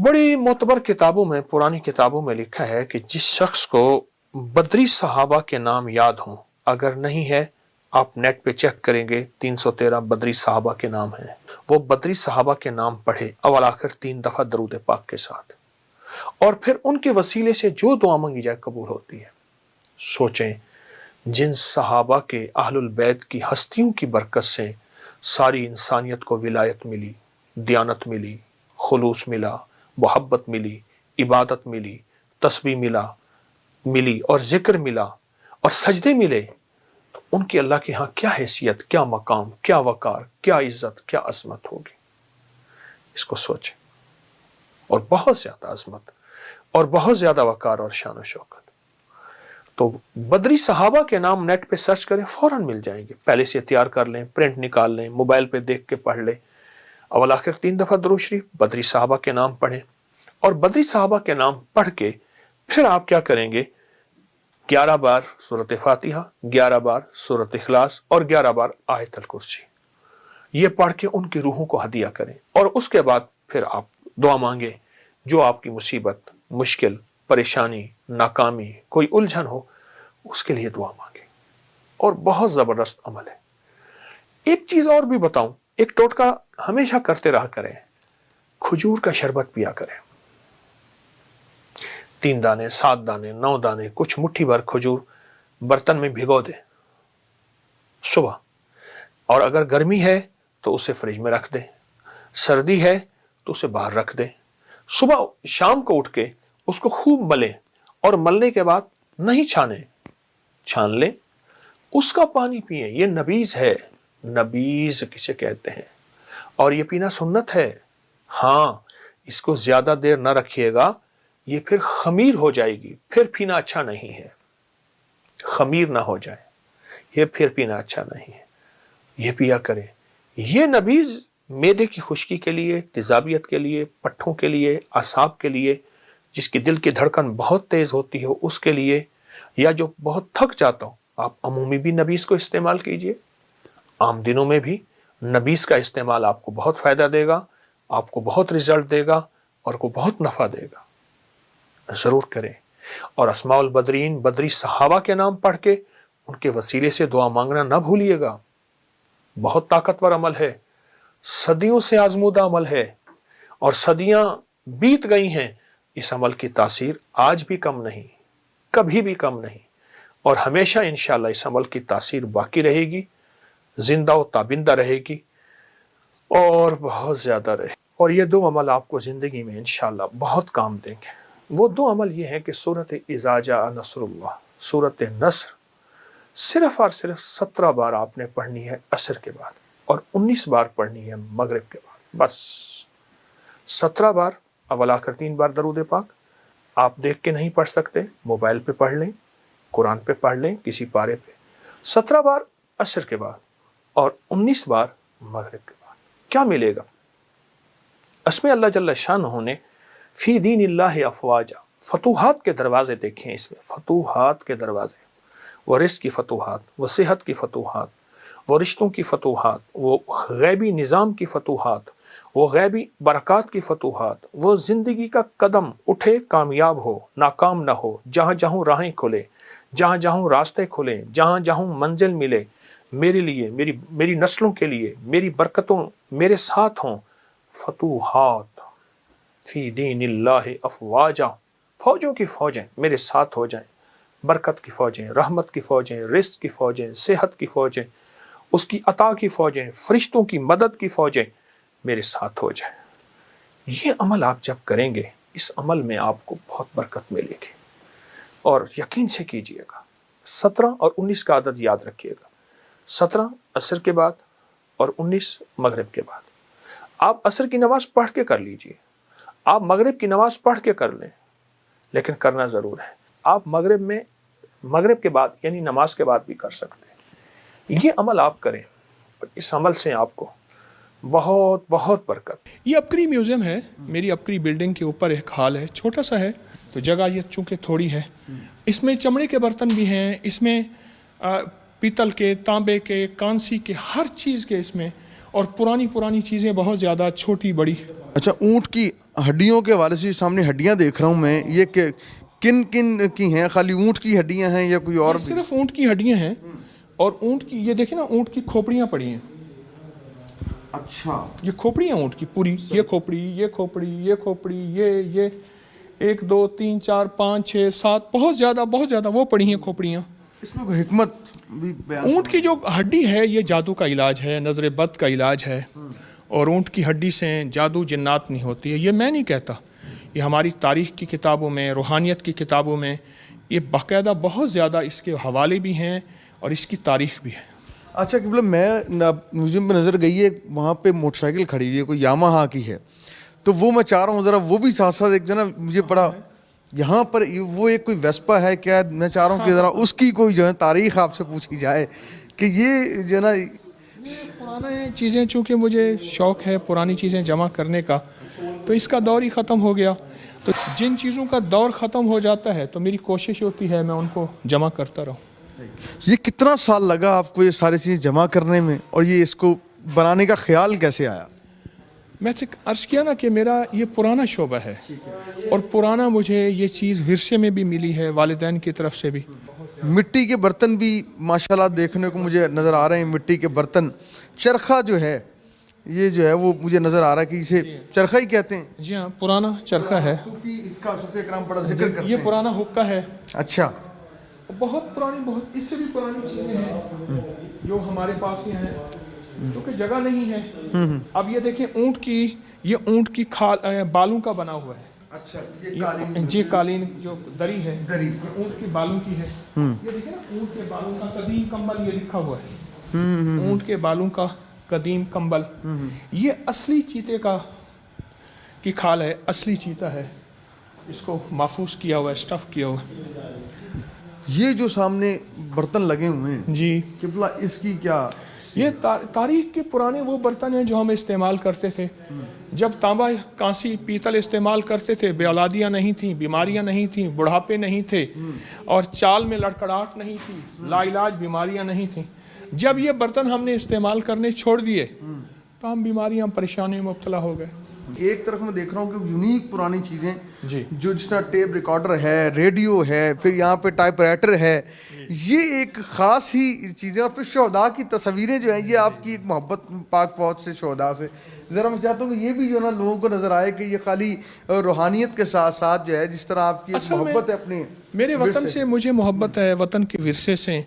बड़ी मोतबर किताबों में, पुरानी किताबों में लिखा है कि जिस शख्स को बदरी सहाबा के नाम याद हों, अगर नहीं है आप नेट पे चेक करेंगे 313 बदरी सहाबा के नाम हैं, वो बदरी सहाबा के नाम पढ़े अवल आखिर 3 दफा दरूद पाक के साथ, और फिर उनके वसीले से जो दुआ मांगी जाए कबूल होती है। सोचें, जिन सहाबा के अहलुल बैत की हस्तियों की बरकत से सारी इंसानियत को विलायत मिली, दियानत मिली, खुलूस मिला, मोहब्बत मिली, इबादत मिली, तस्बीह मिली और जिक्र मिला और सजदे मिले, तो उनकी अल्लाह के यहाँ क्या हैसियत, क्या मकाम, क्या वकार, क्या इज्जत, क्या अजमत होगी। इसको सोचें। और बहुत ज्यादा अजमत और बहुत ज्यादा वकार और शान और शौकत। तो बदरी सहाबा के नाम नेट पे सर्च करें, फौरन मिल जाएंगे। पहले से तैयार कर लें, प्रिंट निकाल लें, मोबाइल पे देख के पढ़ लें। अवल आखिर 3 दफा दुरूद शरीफ बदरी साहबा के नाम पढ़ें, और बदरी साहबा के नाम पढ़ के फिर आप क्या करेंगे, 11 बार सूरत फातिहा, 11 बार सूरत इखलास और 11 बार आयतल कुर्सी, ये पढ़ के उनकी रूहों को हदिया करें। और उसके बाद फिर आप दुआ मांगे, जो आपकी मुसीबत, मुश्किल, परेशानी, नाकामी, कोई उलझन हो, उसके लिए दुआ मांगे। और बहुत जबरदस्त अमल है। एक चीज और भी बताऊं, एक टोटका हमेशा करते रहा करें, खजूर का शरबत पिया करें। 3 दाने, 7 दाने, 9 दाने, कुछ मुट्ठी भर खजूर बर्तन में भिगो दे सुबह, और अगर गर्मी है तो उसे फ्रिज में रख दे, सर्दी है तो उसे बाहर रख दे। सुबह शाम को उठ के उसको खूब मलें, और मलने के बाद नहीं छाने, छान ले, उसका पानी पिए। ये नबीज है, नबीज किसे कहते हैं, और ये पीना सुन्नत है। हाँ, इसको ज्यादा देर न रखिएगा, ये फिर खमीर हो जाएगी, फिर पीना अच्छा नहीं है। खमीर ना हो जाए, ये फिर पीना अच्छा नहीं है। ये पिया करें। ये नबीज मेदे की खुश्की के लिए, तेजाबियत के लिए, पट्ठों के लिए, आसाब के लिए, जिसकी दिल की धड़कन बहुत तेज होती हो उसके लिए, या जो बहुत थक जाता हो, आप अमूमी भी नबीज को इस्तेमाल कीजिए। आम दिनों में भी नबीज का इस्तेमाल आपको बहुत फायदा देगा, आपको बहुत रिजल्ट देगा और को बहुत नफा देगा। जरूर करें। और अस्माउल बदरीन, बदरी सहाबा के नाम पढ़ के उनके वसीले से दुआ मांगना ना भूलिएगा। बहुत ताकतवर अमल है, सदियों से आजमूदा अमल है, और सदियां बीत गई हैं। इस अमल की तासीर आज भी कम नहीं, कभी भी कम नहीं, और हमेशा इंशाअल्लाह इस अमल की तासीर बाकी रहेगी, जिंदा व ताबिंदा रहेगी, और बहुत ज्यादा रहे। और ये 2 अमल आपको जिंदगी में इंशाअल्लाह बहुत काम देंगे। वो 2 अमल ये हैं कि सूरत इज़ा जाअ नस्रुल्लाह, सूरत नस्र, सिर्फ और सिर्फ 17 बार आपने पढ़नी है असर के बाद, और 19 बार पढ़नी है मगरिब के बाद। बस 17 बार, अवल आखिर 3 बार दरूद पाक। आप देख के नहीं पढ़ सकते, मोबाइल पे पढ़ लें, कुरान पे पढ़ लें, किसी पारे पे। 17 बार असर के बाद और 19 बार मगरिब के बाद। क्या मिलेगा? अस्मे अल्लाह जल्ल शानहू ने फी दीनिल्लाहि अफवाजा, फतूहात के दरवाजे देखें इसमें, फतूहात के दरवाजे, व रिस्क की फतूहात, व सेहत की फतूहात, व रिश्तों की फतूहात, वो गैबी निज़ाम की फतूहात, वो गैबी बरक़ात की फतूहात, वो ज़िंदगी का कदम उठे कामयाब हो, नाकाम ना हो, जहाँ जहाँ राहें खुले, जहाँ जहाँ रास्ते खुले, जहाँ जहाँ मंजिल मिले, मेरे लिए, मेरी नस्लों के लिए, मेरी बरकतों मेरे साथ हों। फतूहात फी दीनिल्लाहि अफवाजा, फौजों की फौजें मेरे साथ हो जाएं, बरकत की फौजें, रहमत की फौजें, रिस्क की फौजें, सेहत की फौजें, उसकी अता की फौजें, फरिश्तों की मदद की फौजें मेरे साथ हो जाए। ये अमल आप जब करेंगे, इस अमल में आपको बहुत बरकत मिलेगी, और यकीन से कीजिएगा। 17 और 19 का आदत याद रखिएगा, 17 असर के बाद और 19 मगरिब के बाद। आप असर की नमाज पढ़ के कर लीजिए, आप मगरिब की नमाज पढ़ के कर लें, लेकिन करना ज़रूर है। आप मगरिब के बाद यानी नमाज के बाद भी कर सकते हैं। ये अमल आप करें, इस अमल से आपको बहुत बहुत बरकत। ये अपकरी म्यूज़ियम है, मेरी अपकरी बिल्डिंग के ऊपर एक हॉल है, छोटा सा है, तो जगह ये चूँकि थोड़ी है। इसमें चमड़े के बर्तन भी हैं, इसमें पीतल के, तांबे के, कांसी के, हर चीज़ के इसमें, और पुरानी चीज़ें बहुत ज़्यादा, छोटी बड़ी اچھا، اونٹ کی ہڈیوں کے حوالے سے سامنے ہڈیاں دیکھ رہا ہوں میں، یہ کہ کن کن کی ہیں؟ خالی اونٹ کی ہڈیاں ہیں یا کوئی اور یہ بھی؟ صرف اونٹ کی ہڈیاں ہیں، اور اونٹ کی یہ دیکھیں نا، اونٹ کی کھوپڑیاں پڑی ہیں. اچھا، یہ کھوپڑی ہیں اونٹ کی پوری، یہ کھوپڑی، یہ کھوپڑی، یہ کھوپڑی، یہ 1 2 3 4 5 6 7 بہت زیادہ وہ پڑی ہیں کھوپڑیاں. اس میں کوئی حکمت بھی بیان؟ اونٹ کی جو ہڈی ہے یہ جادو کا علاج ہے، نظر بد کا علاج ہے، اور اونٹ کی ہڈی سے جادو جنات نہیں ہوتی ہے. یہ میں نہیں کہتا، یہ ہماری تاریخ کی کتابوں میں، روحانیت کی کتابوں میں یہ باقاعدہ بہت زیادہ اس کے حوالے بھی ہیں اور اس کی تاریخ بھی ہے. اچھا قبلہ، میں میوزیم پہ نظر گئی ہے، وہاں پہ موٹر سائیکل کھڑی ہوئی ہے، کوئی یاماہا کی ہے، تو وہ میں چاہ رہا ہوں ذرا وہ بھی ساتھ ساتھ ایک جو نا مجھے بڑا یہاں پر وہ ایک کوئی ویسپا ہے کیا؟ میں چاہ رہا ہوں کہ ذرا اس کی کوئی جو ہے تاریخ آپ سے پوچھی جائے کہ یہ جو ہے نا. پرانے چیزیں، چونکہ مجھے شوق ہے پرانی چیزیں جمع کرنے کا، تو اس کا دور ہی ختم ہو گیا. تو جن چیزوں کا دور ختم ہو جاتا ہے تو میری کوشش ہوتی ہے میں ان کو جمع کرتا رہوں. یہ کتنا سال لگا آپ کو یہ ساری چیزیں جمع کرنے میں، اور یہ اس کو بنانے کا خیال کیسے آیا؟ میں سے عرض کیا نا کہ میرا یہ پرانا شعبہ ہے، اور پرانا مجھے یہ چیز ورثے میں بھی ملی ہے، والدین کی طرف سے بھی. مٹی کے برتن بھی ماشاءاللہ دیکھنے کو مجھے نظر آ رہے ہیں، مٹی کے برتن. چرخہ جو ہے یہ جو ہے وہ مجھے نظر آ رہا ہے کہ اسے چرخہ ہی کہتے ہیں. جی ہاں، پرانا چرخہ ہے. صوفی اس کا صوفی اکرام بڑا ذکر کرتے یہ ہیں. پرانا حقہ ہے. اچھا، بہت پرانی، بہت اس سے بھی پرانی چیزیں ہیں جو ہمارے پاس ہی ہیں، کیونکہ جگہ نہیں ہے. اب یہ دیکھیں یہ اونٹ کی کھال بالوں کا بنا ہوا ہے. اچھا، یہ قالین جی، قالین جو دری ہے دری. یہ اونٹ کی بالوں کی ہے. یہ دیکھیں نا، اونٹ کے بالوں کا قدیم کمبل یہ لکھا ہوا ہے. اونٹ کے بالوں کا قدیم کمبل. یہ اصلی چیتے کی کھال ہے، اصلی چیتا ہے. اس کو محفوظ کیا ہوا ہے، اسٹف کیا ہوا ہے. یہ جو سامنے برتن لگے ہوئے ہیں جی، قبلہ، اس کی کیا؟ یہ تاریخ کے پرانے وہ برتن ہیں جو ہم استعمال کرتے تھے جب تانبا، کانسی، پیتل استعمال کرتے تھے. بے اولادیاں نہیں تھیں، بیماریاں نہیں تھیں، بڑھاپے نہیں تھے، اور چال میں لڑکڑاہٹ نہیں تھی، لا علاج بیماریاں نہیں تھیں. جب یہ برتن ہم نے استعمال کرنے چھوڑ دیے تو ہم بیماریاں، پریشانیوں میں مبتلا ہو گئے. ایک طرف میں دیکھ رہا ہوں کہ یونیک پرانی چیزیں جی، جو جس طرح ٹیپ ریکارڈر ہے، ریڈیو ہے، پھر یہاں پہ ٹائپ رائٹر ہے، یہ ایک خاص ہی چیزیں. اور پھر شہداء کی تصویریں جو ہیں، یہ آپ کی ایک محبت پاک فوج سے، شہداء سے. ذرا میں چاہتا ہوں کہ یہ بھی جو ہے نا لوگوں کو نظر آئے کہ یہ خالی روحانیت کے ساتھ ساتھ جو ہے جس طرح آپ کی ایک محبت ہے اپنے میرے وطن سے، مجھے محبت ہے وطن کے ورثے سے.